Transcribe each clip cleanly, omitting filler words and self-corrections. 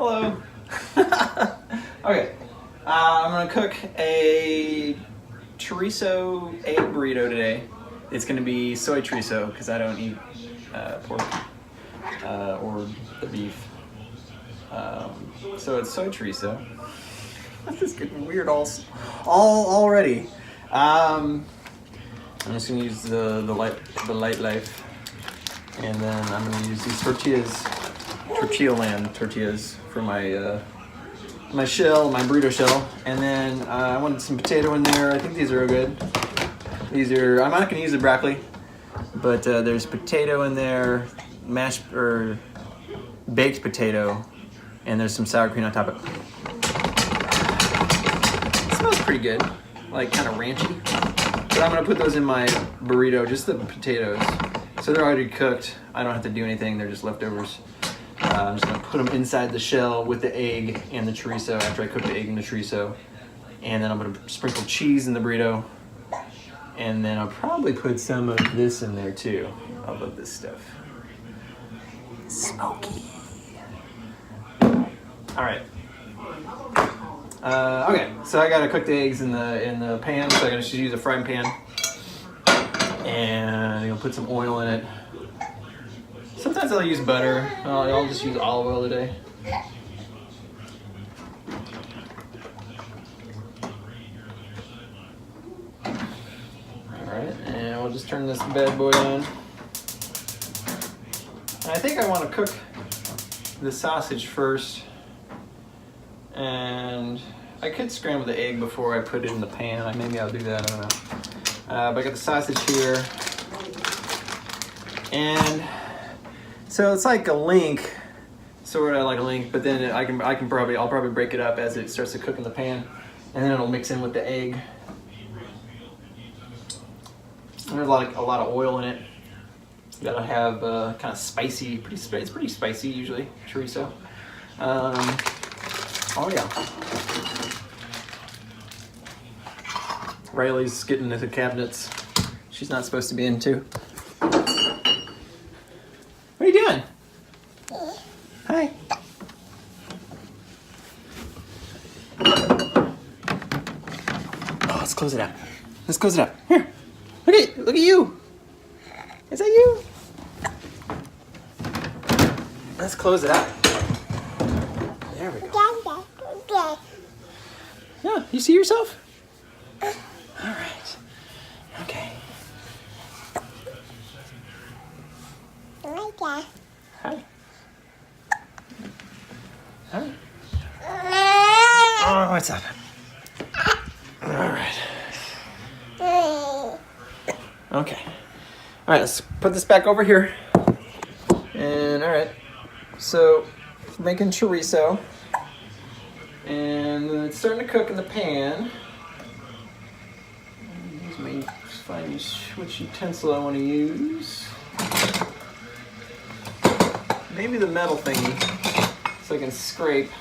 Hello. Okay, I'm gonna cook a chorizo egg burrito today. It's gonna be soy chorizo because I don't eat pork or the beef. So it's soy chorizo. This is getting weird already. I'm just gonna use the light life, and then I'm gonna use these tortilla land tortillas for my my shell, my burrito shell, and then I wanted some potato in there. I think these are good. I'm not gonna use the broccoli, but there's potato in there, mashed or baked potato, and there's some sour cream on top of it. It smells pretty good, like kind of ranchy. But I'm gonna put those in my burrito, just the potatoes. So they're already cooked. I don't have to do anything. They're just leftovers. I'm just gonna put them inside the shell with the egg and the chorizo after I cook the egg and the chorizo. And then I'm gonna sprinkle cheese in the burrito. And then I'll probably put some of this in there too. I love this stuff. Smoky. All right. Okay, so I gotta cook the eggs in the pan. So I'm gonna just use a frying pan. And I'm gonna put some oil in it. Sometimes I'll use butter. I'll just use olive oil today. Alright, and we'll just turn this bad boy on. And I think I want to cook the sausage first. And I could scramble the egg before I put it in the pan. Maybe I'll do that, I don't know. But I got the sausage here. And so it's like a link, sort of like a link, but then I'll probably break it up as it starts to cook in the pan, and then it'll mix in with the egg. And there's a lot of oil in it. You gotta have kind of spicy, it's pretty spicy usually, chorizo. Oh yeah. Riley's getting into the cabinets. She's not supposed to be in too. What are you doing? Hi. Oh, let's close it out. Let's close it out. Here. Look at you. Is that you? Let's close it out. There we go. Yeah, you see yourself? All right. Okay. Hi. Hi. Oh, what's up? All right. Okay. All right, let's put this back over here. And all right. So, making chorizo. And it's starting to cook in the pan. Find which utensil I want to use. Maybe the metal thingy, so I can scrape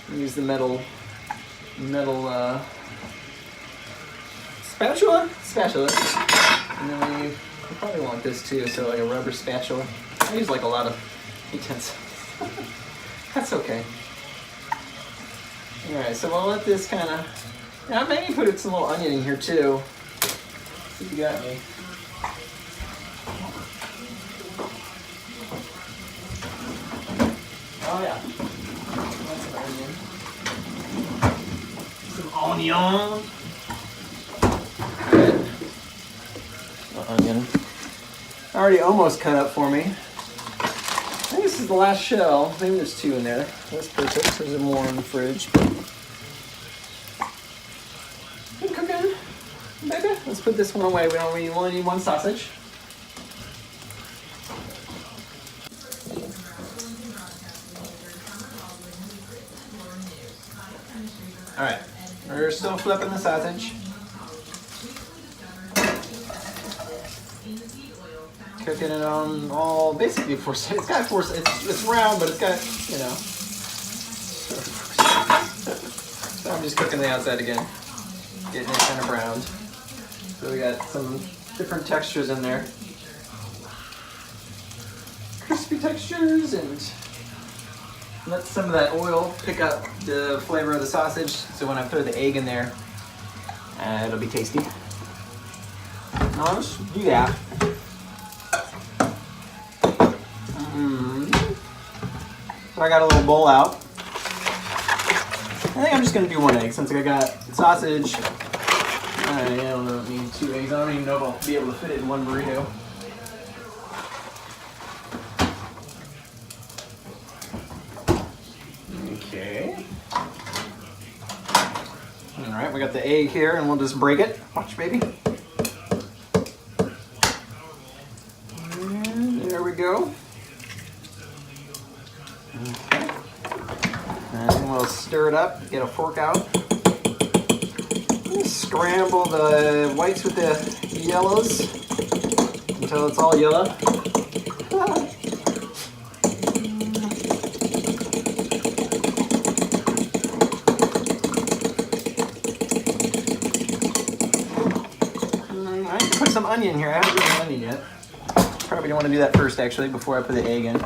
and use the metal spatula. And then we probably want this too, so like a rubber spatula. I use like a lot of utensils. That's okay. All right, so we'll let this kind of. Now maybe put some little onion in here too. See if you got me. Oh yeah. That's an onion. Some onion. Onion. Already almost cut up for me. I think this is the last shell. Maybe there's two in there. That's perfect. There's more in the fridge. Good cooking, baby. Let's put this one away. We only need one sausage. All right, we're still flipping the sausage. Cooking it on all basically four sides. It's got four. It's round, but it's got So I'm just cooking the outside again, getting it kind of browned. So we got some different textures in there. crispy textures and let some of that oil pick up the flavor of the sausage, so when I throw the egg in there, it'll be tasty. I'll just do that. So I got a little bowl out. I think I'm just gonna do one egg since I got sausage. I don't need 2 eggs. I don't even know if I'll be able to fit it in one burrito. Okay. All right, we got the egg here, and we'll just break it. Watch, baby. And there we go. Okay. And we'll stir it up. Get a fork out. Scramble the whites with the yellows until it's all yellow. I can put some onion here. I haven't put an onion yet. Probably don't want to do that first, actually, before I put the egg in.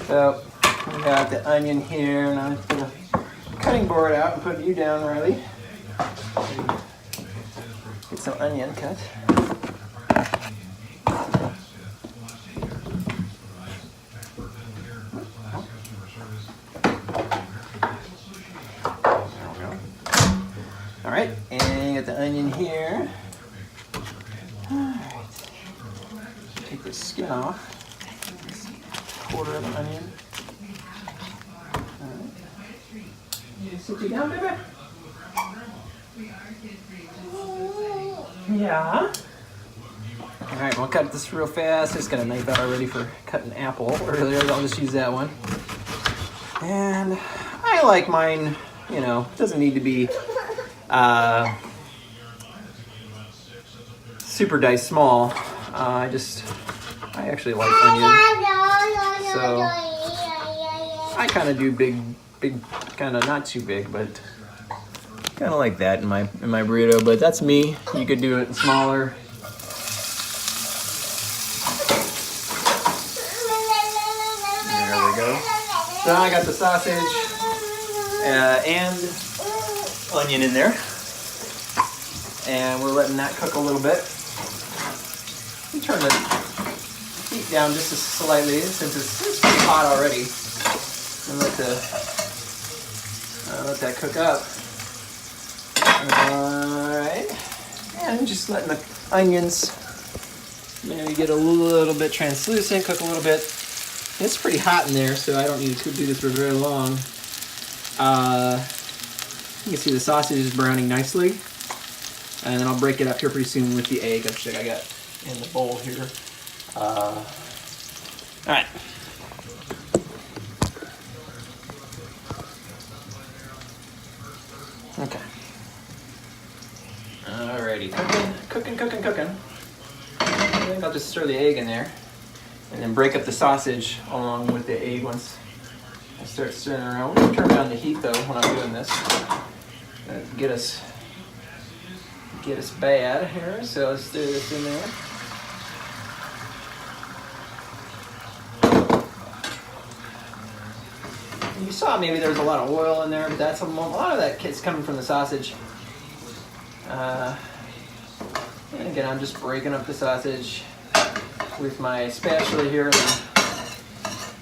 So we got the onion here, and I'll put a cutting board out and put you down, Riley. Get some onion cut. There we go. All right, and get the onion here. All right. Take the skin off. Quarter of the onion. All right. You sit you down, baby. Yeah. All right, we'll cut this real fast. Just got a knife out already for cutting apple earlier. I'll just use that one. And I like mine, you know, it doesn't need to be super diced small. I actually like onion. So I kind of do big, kind of not too big, but kind of like that in my burrito, but that's me. You could do it smaller. There we go. So now I got the sausage and onion in there, and we're letting that cook a little bit. We turn the heat down just slightly since it's pretty hot already, and let that cook up. Alright, and just letting the onions maybe get a little bit translucent, cook a little bit. It's pretty hot in there, so I don't need to do this for very long. You can see the sausage is browning nicely, and then I'll break it up here pretty soon with the egg that I got in the bowl here. Alright. Okay. Alrighty, cooking. I think I'll just stir the egg in there and then break up the sausage along with the egg once I start stirring around. We're gonna turn down the heat though when I'm doing this. Get us bad here, so let's stir this in there. You saw maybe there was a lot of oil in there, but that's a lot of that is coming from the sausage. And again, I'm just breaking up the sausage with my spatula here and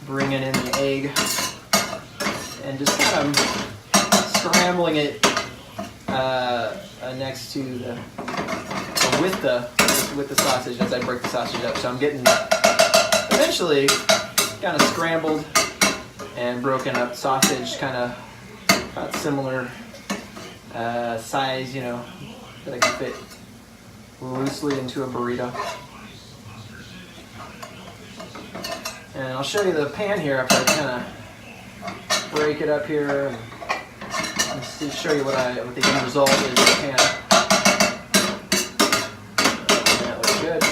bringing in the egg and just kind of scrambling it next to with the sausage as I break the sausage up. So I'm getting eventually kind of scrambled and broken up sausage, kind of about similar size, you know, that I can fit loosely into a burrito. And I'll show you the pan here after I kind of break it up here and show you what the end result is in the pan. That looks good.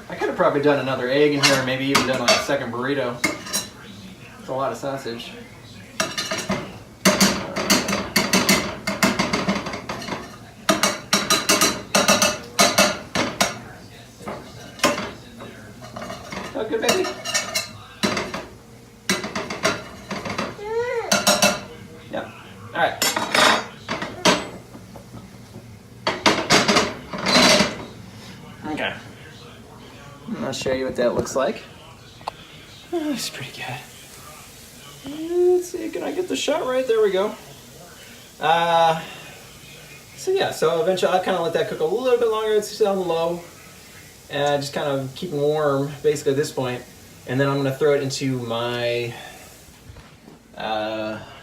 I could have probably done another egg in here, and maybe even done like a second burrito. It's a lot of sausage. good, baby? Yep. All right. Okay. I'm gonna show you what that looks like. Oh, it's pretty good. Let's see, can I get the shot right? There we go. So yeah, so eventually I'll kind of let that cook a little bit longer. It's still on low. Just kind of keeping warm, basically at this point. And then I'm gonna throw it into my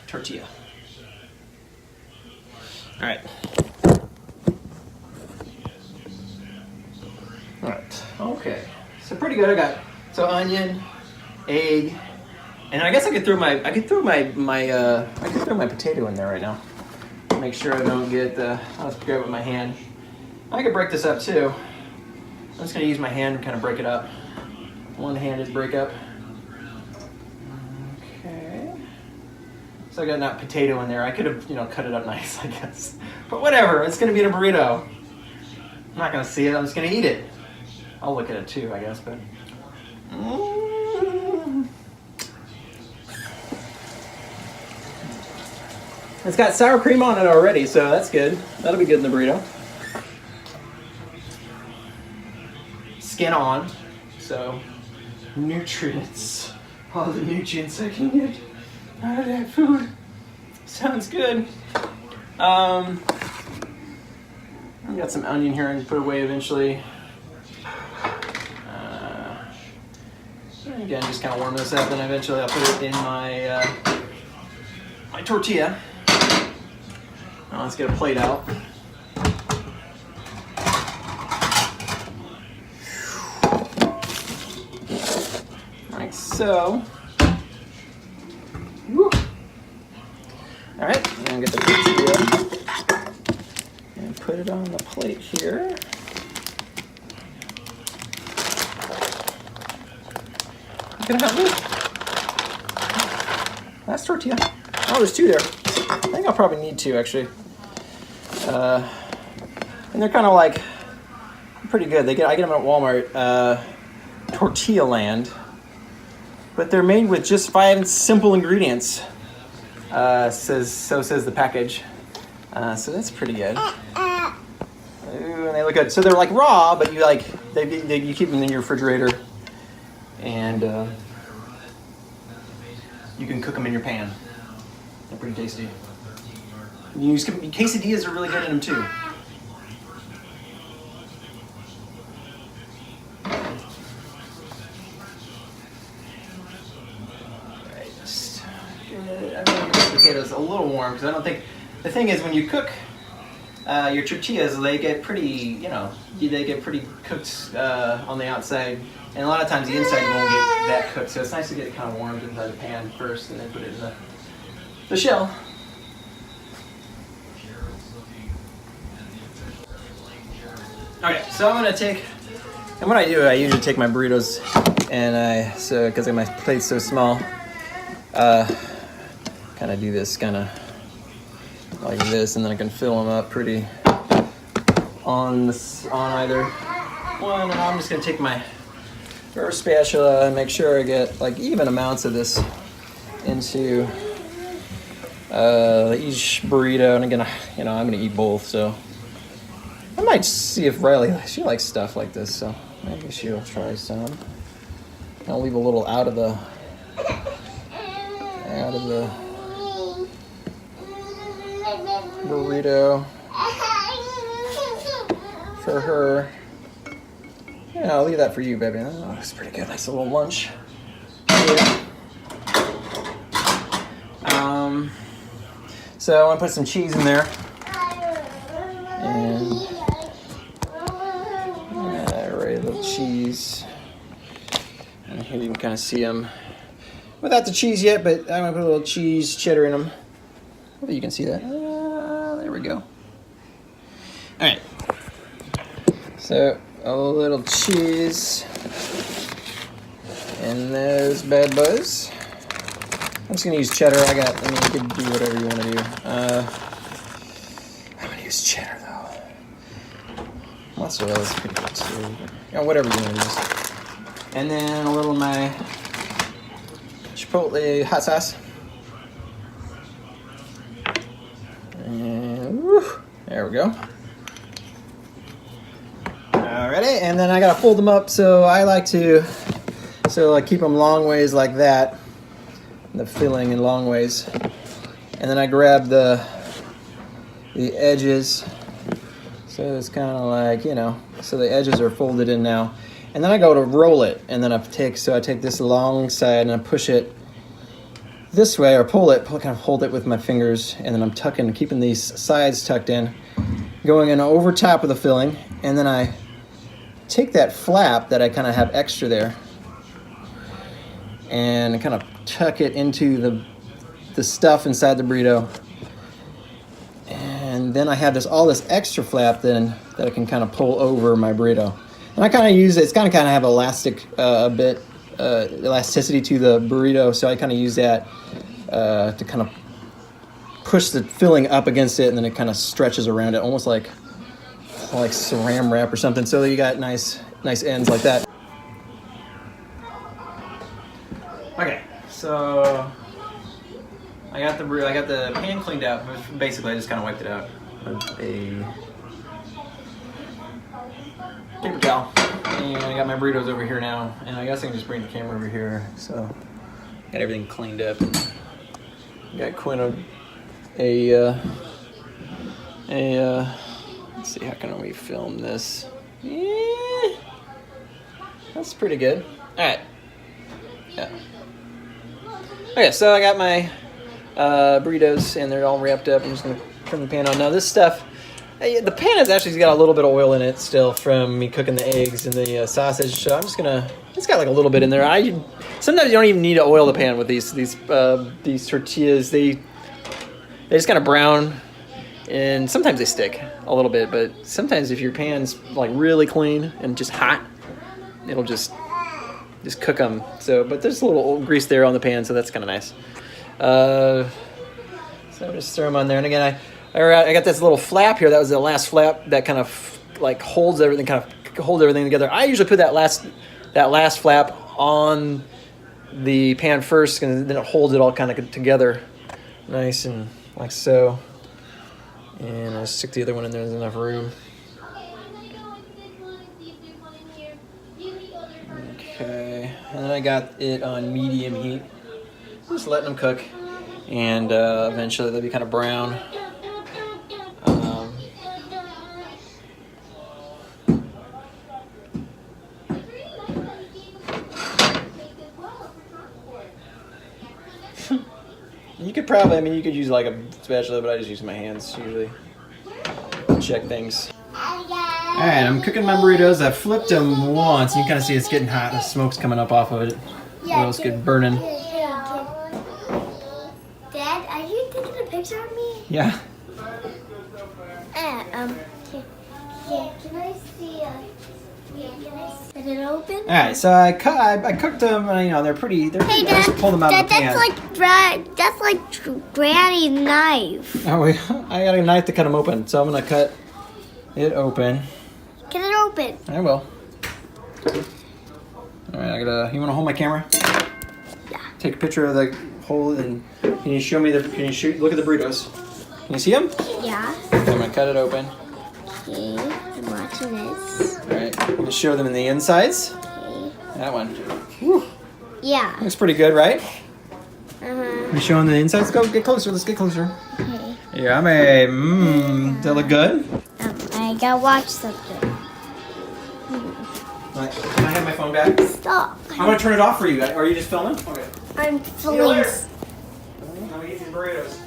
tortilla. All right. All right, okay. So pretty good, I got, so onion, egg, and I guess I could throw my potato in there right now. Make sure I don't get, I'll just grab it with my hand. I could break this up too. I'm just gonna use my hand and kind of break it up. One-handed break up. Okay. So I got that potato in there. I could have, cut it up nice, I guess. But whatever, it's gonna be in a burrito. I'm not gonna see it, I'm just gonna eat it. I'll look at it too, I guess, but. It's got sour cream on it already, so that's good. That'll be good in the burrito. Skin on, so nutrients. All the nutrients I can get out of that food. Sounds good. I got some onion here and put away eventually. Again, just kind of warm this up, and eventually I'll put it in my my tortilla. Now let's get a plate out. Like so. Woo. All right, I'm gonna get the tortilla and put it on the plate here. Gonna help me? Last tortilla. Oh, there's two there. I think I'll probably need two actually. And they're kind of like pretty good. I get them at Walmart, Tortilla Land, but they're made with just 5 simple ingredients. Says the package. So that's pretty good. Ooh, and they look good. So they're like raw, but you you keep them in your refrigerator. And you can cook them in your pan. They're pretty tasty. Quesadillas are really good in them too. Alright, just I'm gonna get the potatoes a little warm because I don't think, the thing is when you cook your tortillas, they get pretty, they get pretty cooked on the outside. And a lot of times the inside won't get that cooked, so it's nice to get it kind of warmed inside the pan first and then put it in the shell. Okay, so I'm gonna take, and what I do, I usually take my burritos and because my plate's so small, kind of do this like this, and then I can fill them up pretty on either one, and I'm just gonna take my spatula and make sure I get like even amounts of this into each burrito. And again, I'm gonna eat both, so I might see if Riley, she likes stuff like this, so maybe she'll try some. I'll leave a little out of the burrito for her. Yeah, I'll leave that for you, baby. Oh, that's pretty good. Nice little lunch. Yeah. So I want to put some cheese in there. And a little cheese. And here you can kind of see them without the cheese yet, but I'm going to put a little cheese cheddar in them. Hopefully you can see that. There we go. All right. So a little cheese in those bad boys. I'm just gonna use cheddar. You can do whatever you want to do. I'm gonna use cheddar though. Mozzarella is pretty good too. Whatever you want to use. And then a little of my chipotle hot sauce. And woo, there we go. Alrighty, and then I gotta fold them up, so I like to keep them long ways like that, the filling in long ways, and then I grab the edges, so it's kind of like, you know, so the edges are folded in now, and then I go to roll it, and then I take this long side and I push it this way, or kind of hold it with my fingers, and then I'm keeping these sides tucked in, going in over top of the filling, and then I take that flap that I kind of have extra there and kind of tuck it into the stuff inside the burrito, and then I have all this extra flap then that I can kind of pull over my burrito, and I kind of use it. It's kind of have elasticity to the burrito, so I kind of use that to kind of push the filling up against it, and then it kind of stretches around it, almost like saran wrap or something, so that you got nice ends like that. Okay, so I got the pan cleaned out. Basically, I just kind of wiped it out with a paper towel, and I got my burritos over here now. And I guess I can just bring the camera over here. So got everything cleaned up. And got Quinn let's see, how can we film this? That's pretty good. All right. Yeah. Okay, so I got my burritos, and they're all wrapped up. I'm just gonna turn the pan on. Now this stuff, the pan has actually got a little bit of oil in it still from me cooking the eggs and the sausage. So I'm just gonna. It's got like a little bit in there. Sometimes you don't even need to oil the pan with these tortillas. They just kind of brown. And sometimes they stick a little bit, but sometimes if your pan's like really clean and just hot, it'll just cook them. So, but there's a little grease there on the pan, so that's kind of nice. So I just throw them on there, and again, I got this little flap here. That was the last flap that kind of like holds everything together. I usually put that last flap on the pan first, and then it holds it all kind of together, nice and like so. And I'll stick the other one in there. There's enough room. Okay, and then I got it on medium heat. Just letting them cook, and eventually they'll be kind of brown. You could probably, you could use like a spatula, but I just use my hands usually to check things. Alright, I'm cooking my burritos. I flipped them once, and you kind of see it's getting hot. The smoke's coming up off of it. Oil's good burning. Dad, are you taking a picture of me? Yeah. Can I see? Is it open? All right, so I cooked them. You know, they're pretty. Hey, Dad, I just pulled them out of the pan. That's like Granny's knife. Oh, I got a knife to cut them open, so I'm gonna cut it open. Get it open. I will. All right, you want to hold my camera? Yeah. Take a picture of the hole, and can you show me look at the burritos? Can you see them? Yeah. I'm gonna cut it open. Okay, I'm watching this. All right, I'm gonna show them in the insides. Okay. That one. Whew. Yeah. Looks pretty good, right? Uh-huh. You showing the insides? Go get closer. Let's get closer. Okay. Yummy. Does that look good? I gotta watch something. Right. Can I have my phone back? Stop. I'm gonna turn it off for you. Are you just filming? Okay. I'm filming. I'm gonna eat these burritos.